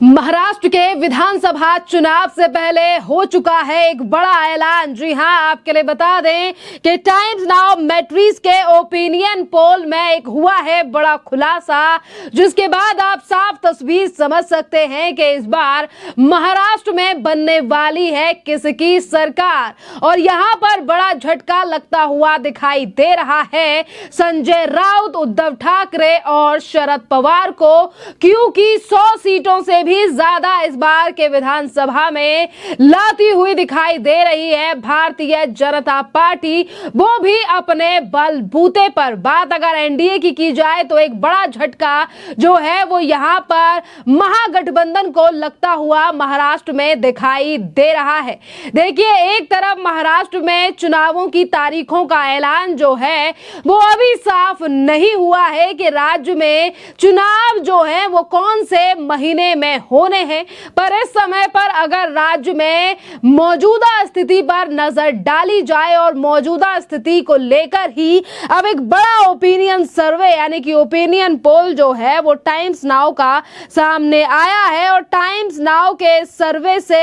महाराष्ट्र के विधानसभा चुनाव से पहले हो चुका है एक बड़ा ऐलान। जी हां, आपके लिए बता दें कि टाइम्स नाउ मैट्रिक्स के ओपिनियन पोल में एक हुआ है बड़ा खुलासा, जिसके बाद आप साफ तस्वीर समझ सकते हैं कि इस बार महाराष्ट्र में बनने वाली है किसकी सरकार। और यहां पर बड़ा झटका लगता हुआ दिखाई दे रहा है संजय राउत, उद्धव ठाकरे और शरद पवार को, क्योंकि 100 सीटों से भी ज्यादा इस बार के विधानसभा में लाती हुई दिखाई दे रही है भारतीय जनता पार्टी, वो भी अपने बलबूते पर। बात अगर एनडीए की जाए तो एक बड़ा झटका जो है वो यहां पर महागठबंधन को लगता हुआ महाराष्ट्र में दिखाई दे रहा है। देखिए, एक तरफ महाराष्ट्र में चुनावों की तारीखों का ऐलान जो है वो अभी साफ नहीं हुआ है कि राज्य में चुनाव जो है वो कौन से महीने में होने हैं, पर इस समय पर अगर राज्य में मौजूदा स्थिति पर नजर डाली जाए और मौजूदा स्थिति को लेकर ही अब एक बड़ा ओपिनियन सर्वे यानी कि ओपिनियन पोल जो है वो टाइम्स नाउ का सामने आया है। और टाइम्स नाउ के सर्वे से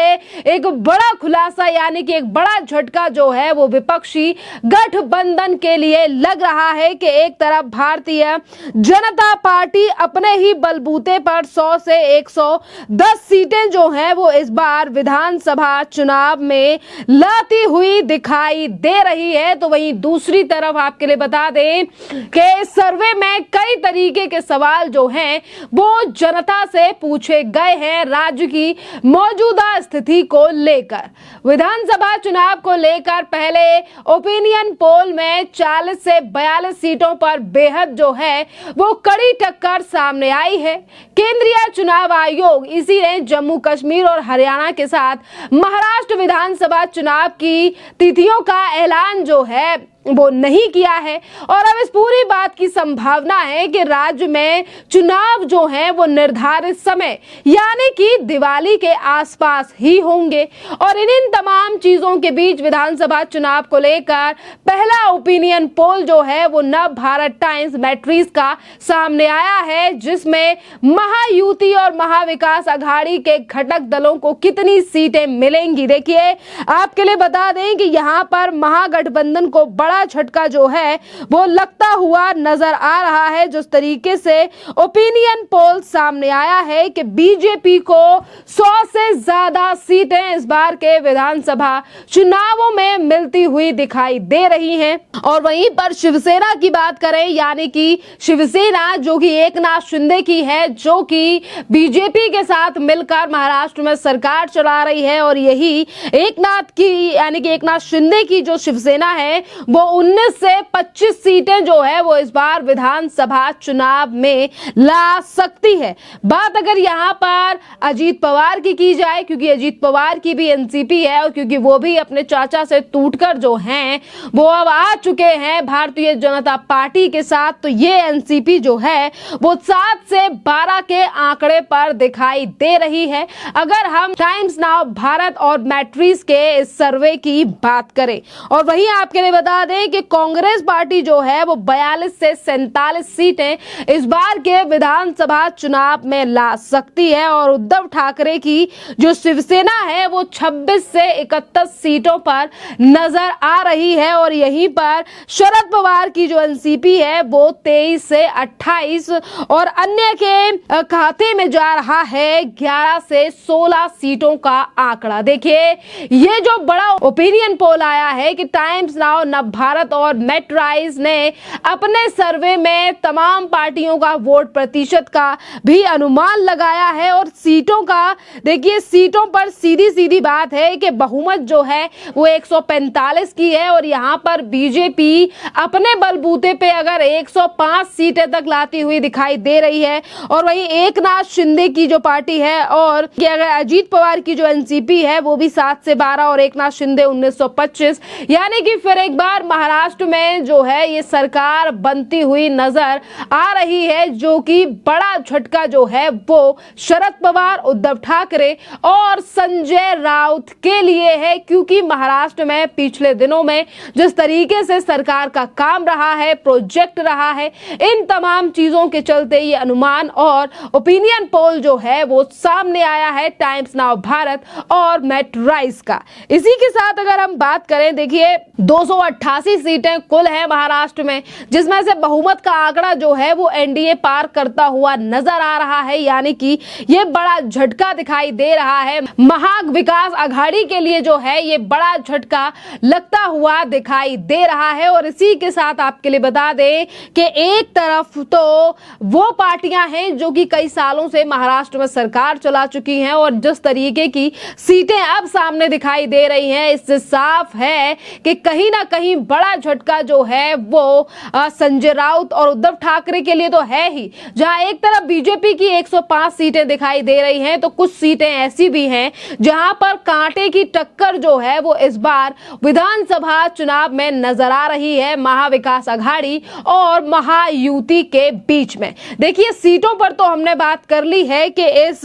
एक बड़ा खुलासा यानी कि एक बड़ा झटका जो है वो विपक्षी गठबंधन के लिए लग रहा है कि एक तरफ भारतीय जनता पार्टी अपने ही बलबूते पर 100 से 110 सीटें जो हैं वो इस बार विधानसभा चुनाव में लाती हुई दिखाई दे रही है। तो वहीं दूसरी तरफ आपके लिए बता दें कि इस सर्वे में कई तरीके के सवाल जो हैं वो जनता से पूछे गए हैं राज्य की मौजूदा स्थिति को लेकर। विधानसभा चुनाव को लेकर पहले ओपिनियन पोल में 40 से 42 सीटों पर बेहद जो है वो कड़ी टक्कर सामने आई है। केंद्रीय चुनाव आयोग इसी ने जम्मू कश्मीर और हरियाणा के साथ महाराष्ट्र विधानसभा चुनाव की तिथियों का ऐलान जो है वो नहीं किया है। और अब इस पूरी बात की संभावना है कि राज्य में चुनाव जो है वो निर्धारित समय यानी कि दिवाली के आसपास ही होंगे। और इन तमाम चीजों के बीच विधानसभा चुनाव को लेकर पहला ओपिनियन पोल जो है वो नव भारत टाइम्स मैट्रिक्स का सामने आया है, जिसमें महायुति और महाविकास अघाड़ी के घटक दलों को कितनी सीटें मिलेंगी। देखिए, आपके लिए बता दें कि यहाँ पर महागठबंधन को बड़ा झटका जो है वो लगता हुआ नजर आ रहा है। जिस तरीके से ओपिनियन पोल सामने आया है कि बीजेपी को 100 से ज्यादा सीटें इस बार के विधानसभा चुनावों में मिलती हुई दिखाई दे रही हैं। और वहीं पर शिवसेना की बात करें यानी कि शिवसेना जो कि एकनाथ शिंदे की है, जो कि बीजेपी के साथ मिलकर महाराष्ट्र में सरकार चला रही है, और यही एकनाथ की यानी कि एकनाथ शिंदे की जो शिवसेना है वो 19 से 25 सीटें जो है वो इस बार विधानसभा चुनाव में ला सकती है। बात अगर यहां पर अजीत पवार की जाए, क्योंकि अजीत पवार की भी एनसीपी है और क्योंकि वो भी अपने चाचा से टूटकर जो हैं वो अब आ चुके हैं भारतीय जनता पार्टी के साथ, तो ये एनसीपी जो है वो 7 से 12 के आंकड़े पर दिखाई दे रही है अगर हम टाइम्स नाउ भारत और मैट्रिक्स के इस सर्वे की बात करें। और वहीं आपके लिए बता दें कि कांग्रेस पार्टी जो है वो 42 से 47 सीटें इस बार के विधानसभा चुनाव में ला सकती है। और उद्धव ठाकरे की जो शिवसेना है वो 26 से 31 सीटों पर नजर आ रही है। और यहीं पर शरद पवार की जो एनसीपी है वो 23 से 28 और अन्य के खाते में जा रहा है 11 से 16 सीटों का आंकड़ा। देखिए, ये जो बड़ा ओपिनियन पोल आया है कि टाइम्स नाउ नव भारत और मैट्रिक्स ने अपने सर्वे में तमाम पार्टियों का वोट प्रतिशत का भी अनुमान लगाया है। और सीटों का देखिए, सीटों पर सीधी सीधी बात है कि बहुमत जो है वो 145 की है और यहाँ पर बीजेपी अपने बलबूते पे अगर 105 सीटें तक लाती हुई दिखाई दे रही है। और वहीं एकनाथ शिंदे की जो पार्टी है और अगर अजीत पवार की जो एनसीपी है वो भी 7 से 12 और एकनाथ शिंदे 1925, यानी कि फिर एक बार महाराष्ट्र में जो है ये सरकार बनती हुई नजर आ रही है, जो कि बड़ा झटका जो है वो शरद पवार, उद्धव ठाकरे और संजय राउत के लिए है। क्योंकि महाराष्ट्र में पिछले दिनों में जिस तरीके से सरकार का काम रहा है, प्रोजेक्ट रहा है, इन तमाम चीजों के चलते ये अनुमान और ओपिनियन पोल जो है वो सामने आया है टाइम्स नाउ भारत और मेट्राइज का। इसी के साथ अगर हम बात करें, देखिए 288 सीटें कुल है महाराष्ट्र में, जिसमें से बहुमत का आंकड़ा जो है वो एनडीए पार करता हुआ नजर आ रहा है। यानी कि ये बड़ा झटका दिखाई दे रहा है, महाविकास आघाड़ी के लिए जो है ये बड़ा झटका लगता हुआ दिखाई दे रहा है। और इसी के साथ आपके लिए बता दें कि एक तरफ तो वो पार्टियां हैं जो कि कई सालों से महाराष्ट्र में सरकार चला चुकी हैं, और जिस तरीके की सीटें अब सामने दिखाई दे रही हैं, इससे साफ है कि कहीं ना कहीं बड़ा झटका जो है वो संजय राउत और उद्धव ठाकरे के लिए तो है ही। जहां एक तरफ बीजेपी की 105 सीटें दिखाई दे रही हैं, तो कुछ सीटें ऐसी भी हैं जहां पर कांटे की टक्कर जो है वो इस बार विधानसभा चुनाव में नजर आ रही है महाविकास आघाड़ी और महायुति के बीच में। देखिए सीटों पर तो हमने बात कर ली है कि इस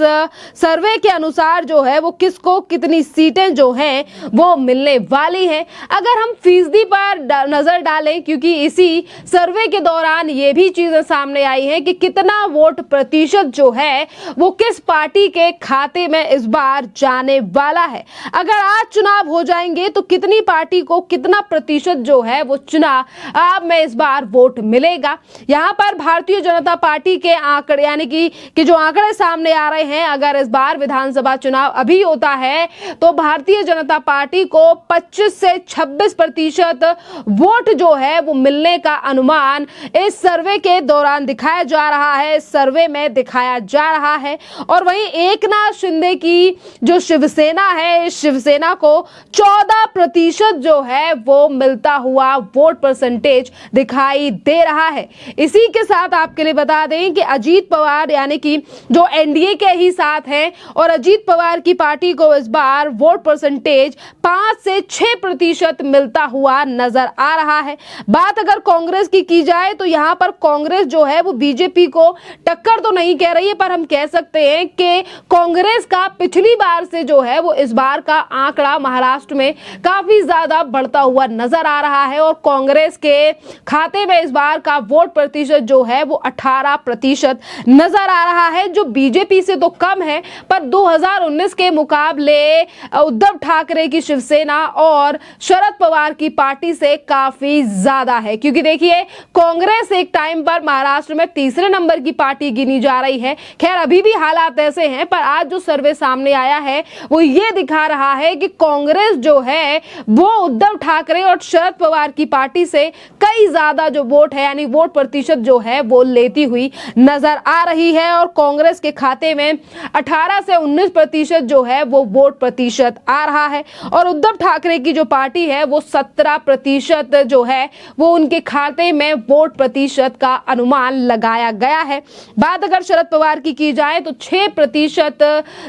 सर्वे के अनुसार जो है वो किसको कितनी सीटें जो हैं वो मिलने वाली हैं। अगर हम फीसदी पर नजर डालें, क्योंकि इसी सर्वे के दौरान ये भी चीजें सामने आई है कि कितना वोट प्रतिशत जो है वो किस पार्टी के खाते में इस बार जाने वाला है। अगर आज चुनाव हो जाएंगे तो कितनी पार्टी को कितना प्रतिशत जो है वो चुनाव में इस बार वोट मिलेगा। यहाँ पर भारतीय जनता पार्टी के आंकड़े यानी कि जो आंकड़े सामने आ रहे हैं, अगर इस बार विधानसभा चुनाव अभी होता है तो भारतीय जनता पार्टी को 25 से 26% वोट जो है वो मिलने का अनुमान इस सर्वे के दौरान दिखाया जा रहा है, इस सर्वे में दिखाया जा रहा है। और वहीं एकनाथ शिंदे की जो शिवसेना है, इस शिवसेना को 14% जो है वो मिलता हुआ वोट परसेंटेज दिखाई दे रहा है। इसी के साथ आपके लिए बता दें कि अजीत पवार यानी कि जो एनडीए के ही साथ हैं, और अजीत पवार की पार्टी को इस बार वोट परसेंटेज 5 से 6% मिलता हुआ नजर आ रहा है। बात अगर कांग्रेस की जाए तो यहां पर कांग्रेस जो है वो बीजेपी को टक्कर तो नहीं कह रही है, पर हम कह सकते हैं कि कांग्रेस का पिछली बार से जो है वो इस बार का आंकड़ा महाराष्ट्र में काफी ज्यादा बढ़ता हुआ नजर आ रहा है, और कांग्रेस के खाते में इस बार का वोट प्रतिशत जो है वो 18% नजर आ रहा है, जो बीजेपी से तो कम है, पर 2019 के मुकाबले उद्धव ठाकरे की शिवसेना और शरद पवार की पार्टी से काफी ज्यादा है। क्योंकि देखिए कांग्रेस एक टाइम पर महाराष्ट्र में तीसरे नंबर की पार्टी गिनी जा रही है। खैर अभी भी हालात ऐसे हैं, पर आज जो सर्वे सामने आया है वो ये दिखा रहा है कि कांग्रेस जो है वो उद्धव ठाकरे और शरद पवार की पार्टी से कई ज्यादा जो वोट है यानी वोट प्रतिशत जो है वो लेती हुई नजर आ रही है, और कांग्रेस के खाते में 18 से 19% जो है वो वोट प्रतिशत आ रहा है, और उद्धव ठाकरे की जो पार्टी है वो 17% जो है वो उनके खाते में वोट प्रतिशत का अनुमान लगाया गया है। बात अगर शरद पवार की जाए तो 6%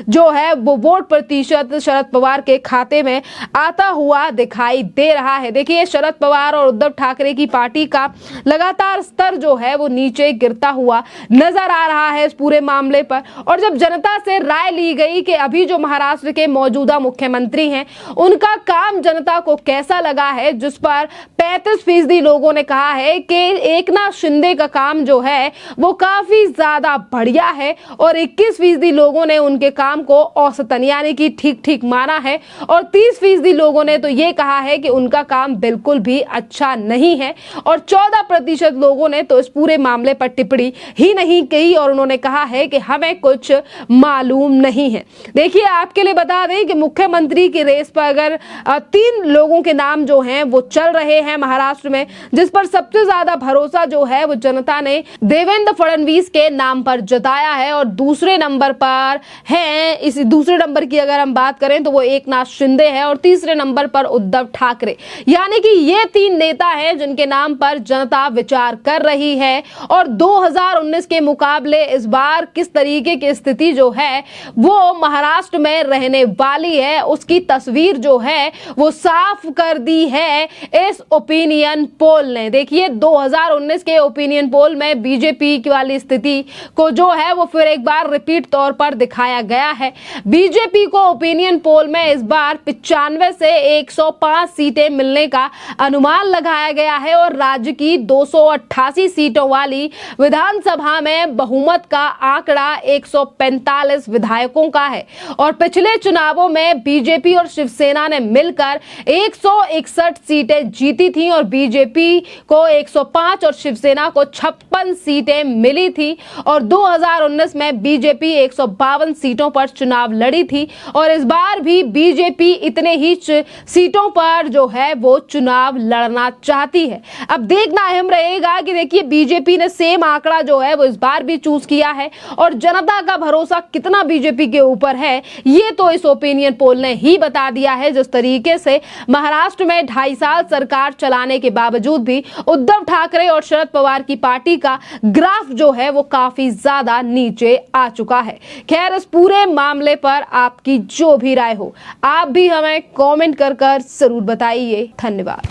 जो है वो वोट प्रतिशत शरद पवार के खाते में आता हुआ दिखाई दे रहा है। देखिए शरद पवार और उद्धव ठाकरे की पार्टी का लगातार स्तर जो है वो नीचे गिरता हुआ नजर आ रहा है इस पूरे मामले पर। और जब जनता से राय ली गई कि अभी जो महाराष्ट्र के मौजूदा मुख्यमंत्री हैं उनका काम जनता को कैसा लगा है, जिस पर 35% लोगों ने कहा है कि एकनाथ शिंदे का काम जो है वो काफी ज्यादा बढ़िया है, और 21% लोगों ने उनके काम को औसतन यानी कि ठीक ठीक माना है, और 30% लोगों ने तो ये कहा है कि उनका काम बिल्कुल भी अच्छा नहीं है, और 14% लोगों ने तो इस पूरे मामले पर टिप्पणी ही नहीं की और उन्होंने कहा है कि हमें कुछ मालूम नहीं है। देखिए आपके लिए बता दें कि मुख्यमंत्री की रेस पर अगर 3 लोगों के नाम जो हैं वो चल रहे हैं महाराष्ट्र में, जिस पर सबसे ज्यादा भरोसा जो है वो जनता ने देवेंद्र फडणवीस के नाम पर जताया है, और दूसरे नंबर पर हैं, इस दूसरे नंबर की अगर हम बात करें तो वो एकनाथ शिंदे है, और तीसरे नंबर पर उद्धव ठाकरे। यानी कि ये 3 नेता हैं जिनके नाम पर जनता विचार कर रही है, और 2019 के मुकाबले इस बार किस तरीके की स्थिति जो है वो महाराष्ट्र में रहने वाली है उसकी तस्वीर जो है वो साफ कर दी है इस ओपिनियन पोल ने। देखिए 2019 के ओपिनियन पोल में बीजेपी की वाली स्थिति को जो है वो फिर एक बार रिपीट तौर पर दिखाया गया है। बीजेपी को ओपिनियन पोल में इस बार 95 से 105 सीटें मिलने का अनुमान लगाया गया है और राज्य की 288 सीटों वाली विधानसभा में बहुमत का आंकड़ा 145 विधायकों का है। और पिछले चुनावों में बीजेपी और शिवसेना ने मिलकर 161 सीटें जीती थी और बीजेपी को 105 और शिवसेना को 56 सीटें मिली थी। और 2019 में बीजेपी 152 सीटों पर चुनाव लड़ी थी और इस बार भी बीजेपी इतने ही सीटों पर जो है वो चुनाव लड़ना चाहती है। अब देखना अहम रहेगा कि देखिए बीजेपी ने सेम आंकड़ा जो है वो इस बार भी चूज किया है और जनता का भरोसा कितना बीजेपी के ऊपर है ये तो इस ओपिनियन पोल ने ही बता दिया है। जिस तरीके से महाराष्ट्र में 2.5 साल सरकार चलाने के बावजूद भी उद्धव ठाकरे और शरद पवार की पार्टी का ग्राफ जो है वो काफी ज्यादा नीचे आ चुका है। खैर इस पूरे मामले पर आपकी जो भी राय हो आप भी हमें कमेंट कर जरूर बताइए। धन्यवाद।